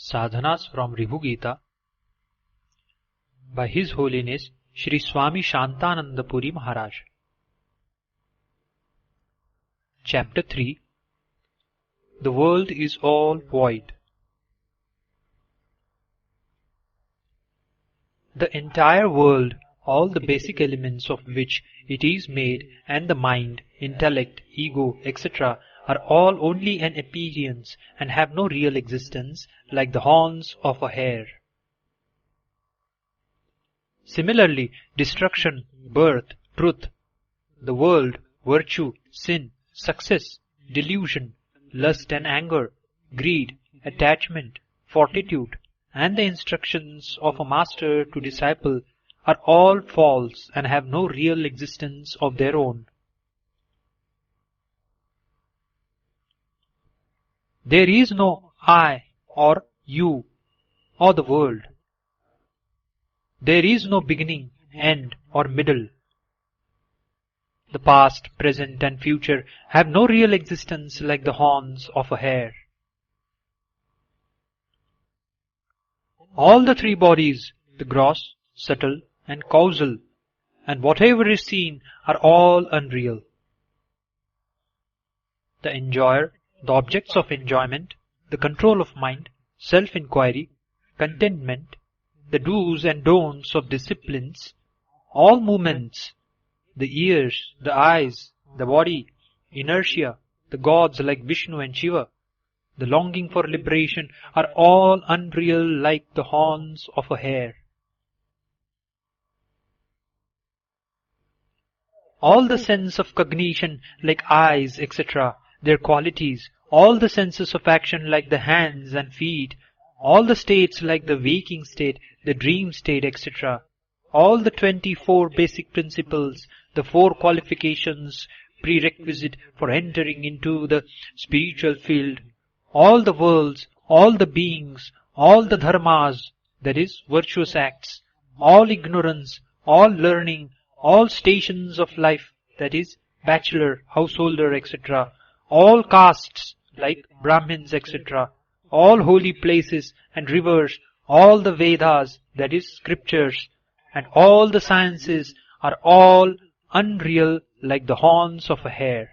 Sadhanas from Ribhu Gita by His Holiness Shri Swami Shantananda Puri Maharaj. Chapter 3. The world is all void. The entire world, all the basic elements of which it is made, and the mind, intellect, ego, etc., are all only an appearance and have no real existence, like the horns of a hare. Similarly, destruction, birth, truth, the world, virtue, sin, success, delusion, lust and anger, greed, attachment, fortitude, and the instructions of a master to disciple are all false and have no real existence of their own. There is no I or you or the world. There is no beginning, end or middle. The past, present and future have no real existence like the horns of a hare. All the three bodies, the gross, subtle and causal, and whatever is seen are all unreal. The enjoyer, the objects of enjoyment, the control of mind, self-inquiry, contentment, the do's and don'ts of disciplines, all movements, the ears, the eyes, the body, inertia, the gods like Vishnu and Shiva, the longing for liberation are all unreal like the horns of a hare. All the sense of cognition like eyes, etc., their qualities, all the senses of action like the hands and feet, all the states like the waking state, the dream state, etc., all the 24 basic principles, the 4 qualifications prerequisite for entering into the spiritual field, all the worlds, all the beings, all the dharmas, that is, virtuous acts, all ignorance, all learning, all stations of life, that is, bachelor, householder, etc., all castes, like Brahmins, etc., all holy places and rivers, all the Vedas, that is, scriptures, and all the sciences are all unreal like the horns of a hare.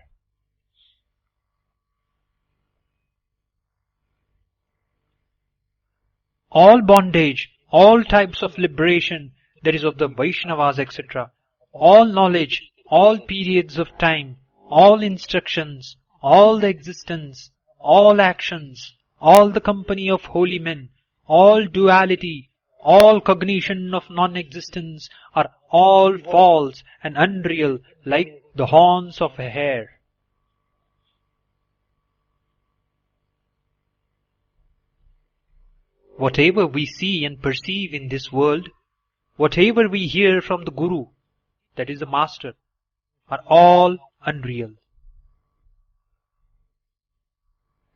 All bondage, all types of liberation, that is of the Vaishnavas, etc., all knowledge, all periods of time, all instructions, all the existence, all actions, all the company of holy men, all duality, all cognition of non-existence are all false and unreal like the horns of a hare. Whatever we see and perceive in this world, whatever we hear from the Guru, that is the Master, are all unreal.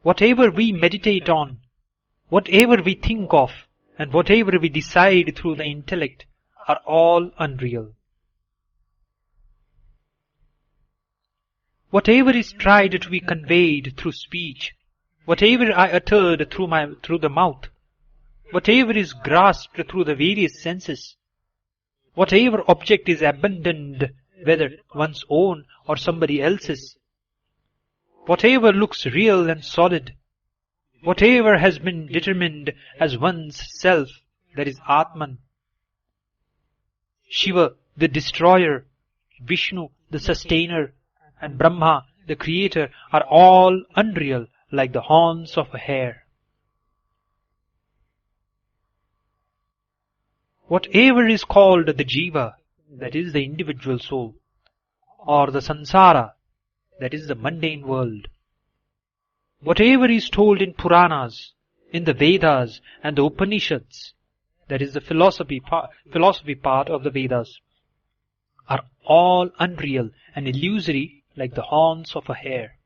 Whatever we meditate on, whatever we think of, and whatever we decide through the intellect are all unreal. Whatever is tried to be conveyed through speech, whatever I uttered through the mouth, whatever is grasped through the various senses, whatever object is abandoned, whether one's own or somebody else's, whatever looks real and solid, whatever has been determined as one's self, that is Atman, Shiva, the destroyer, Vishnu, the sustainer, and Brahma, the creator, are all unreal like the horns of a hare. Whatever is called the jiva, that is the individual soul, or the sansara, that is the mundane world, whatever is told in Puranas, in the Vedas and the Upanishads, that is the philosophy part of the Vedas, are all unreal and illusory like the horns of a hare.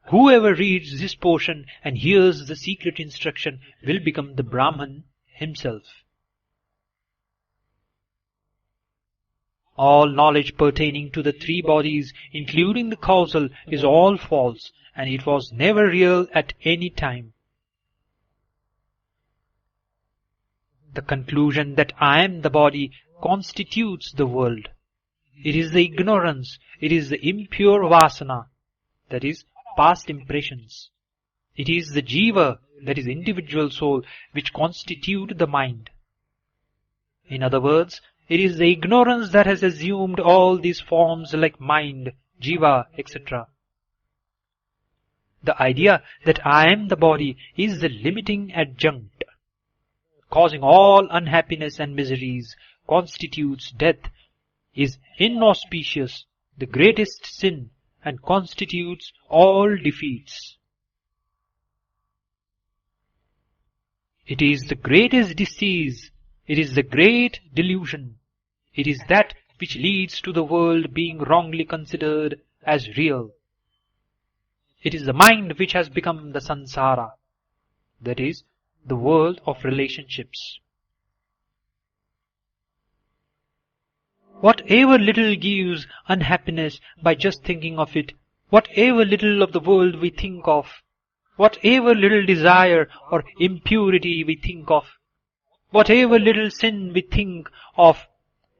Whoever reads this portion and hears the secret instruction will become the Brahman himself. All knowledge pertaining to the three bodies, including the causal, is all false, and it was never real at any time. The conclusion that I am the body constitutes the world. It is the ignorance, it is the impure vasana, that is, past impressions. It is the jiva, that is, individual soul, which constitute the mind. In other words, it is the ignorance that has assumed all these forms like mind, jiva, etc. The idea that I am the body is the limiting adjunct, causing all unhappiness and miseries, constitutes death, is inauspicious, the greatest sin, and constitutes all defeats. It is the greatest disease, it is the great delusion, it is that which leads to the world being wrongly considered as real. It is the mind which has become the samsara, that is, the world of relationships. Whatever little gives unhappiness by just thinking of it, whatever little of the world we think of, whatever little desire or impurity we think of, whatever little sin we think of,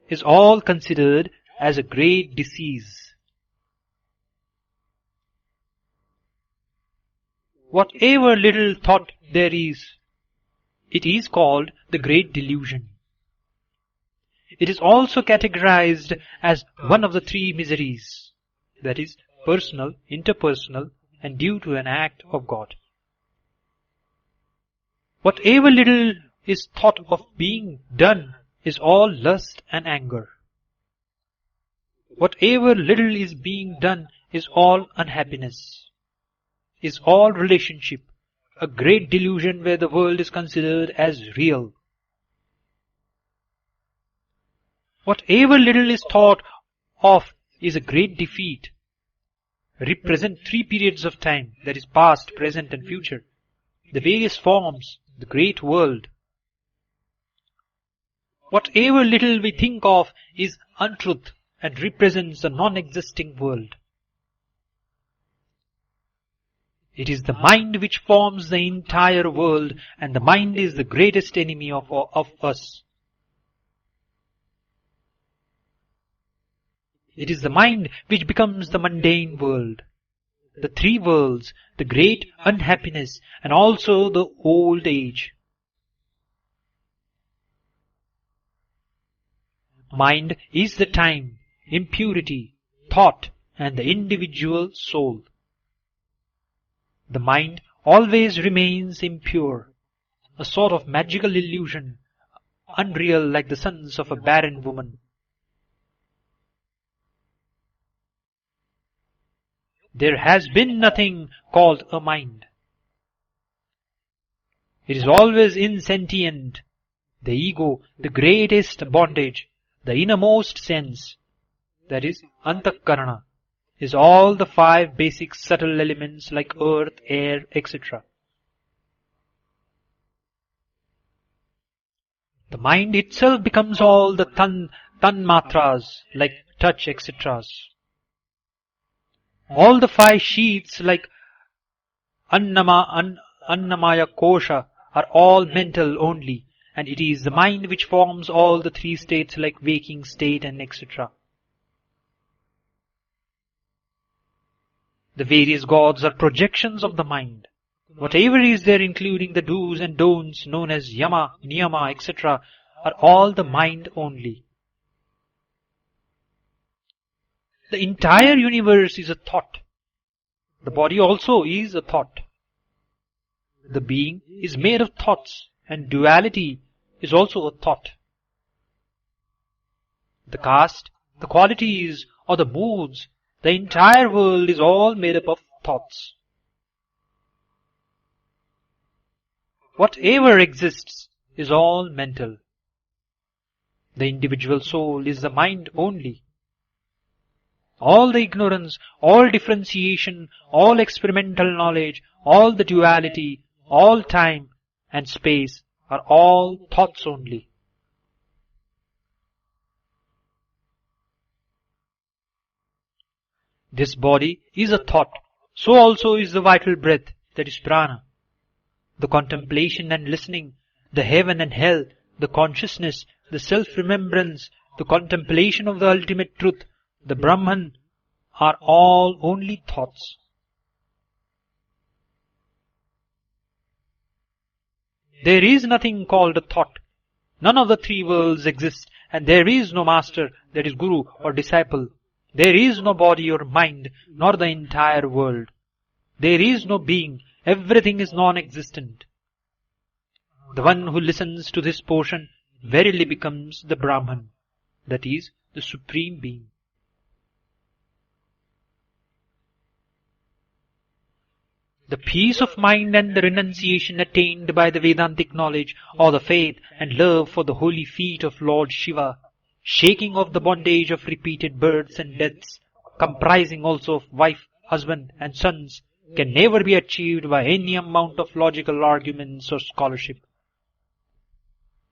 is all considered as a great disease. Whatever little thought there is, it is called the great delusion. It is also categorized as one of the three miseries, that is, personal, interpersonal, and due to an act of God. Whatever little is thought of being done is all lust and anger. Whatever little is being done is all unhappiness, is all relationship, a great delusion where the world is considered as real. Whatever little is thought of is a great defeat. Represent three periods of time, that is past, present and future. The various forms, the great world. Whatever little we think of is untruth and represents the non-existing world. It is the mind which forms the entire world, and the mind is the greatest enemy of us. It is the mind which becomes the mundane world, the three worlds, the great unhappiness, and also the old age. Mind is the time, impurity, thought, and the individual soul. The mind always remains impure, a sort of magical illusion, unreal like the sons of a barren woman. There has been nothing called a mind. It is always insentient. The ego, the greatest bondage, the innermost sense, that is antakarana, is all the five basic subtle elements like earth, air, etc. The mind itself becomes all the tanmatras like touch, etc. All the five sheaths like annamaya kosha are all mental only, and it is the mind which forms all the three states like waking state and etc. The various gods are projections of the mind. Whatever is there, including the do's and don'ts known as yama, niyama, etc., are all the mind only. The entire universe is a thought. The body also is a thought. The being is made of thoughts, and duality is also a thought. The caste, the qualities, or the moods, the entire world is all made up of thoughts. Whatever exists is all mental. The individual soul is the mind only. All the ignorance, all differentiation, all experimental knowledge, all the duality, all time and space are all thoughts only. This body is a thought. So also is the vital breath, that is prana. The contemplation and listening, the heaven and hell, the consciousness, the self-remembrance, the contemplation of the ultimate truth, the Brahman, are all only thoughts. There is nothing called a thought. None of the three worlds exist, and there is no master, that is guru or disciple. There is no body or mind, nor the entire world. There is no being. Everything is non-existent. The one who listens to this portion verily becomes the Brahman, that is, the Supreme Being. The peace of mind and the renunciation attained by the Vedantic knowledge, or the faith and love for the holy feet of Lord Shiva, shaking off the bondage of repeated births and deaths, comprising also of wife, husband and sons, can never be achieved by any amount of logical arguments or scholarship.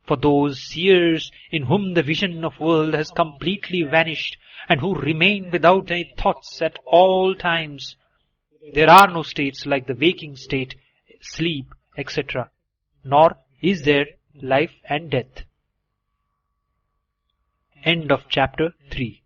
For those seers in whom the vision of world has completely vanished and who remain without any thoughts at all times, there are no states like the waking state, sleep, etc., nor is there life and death. End of chapter 3.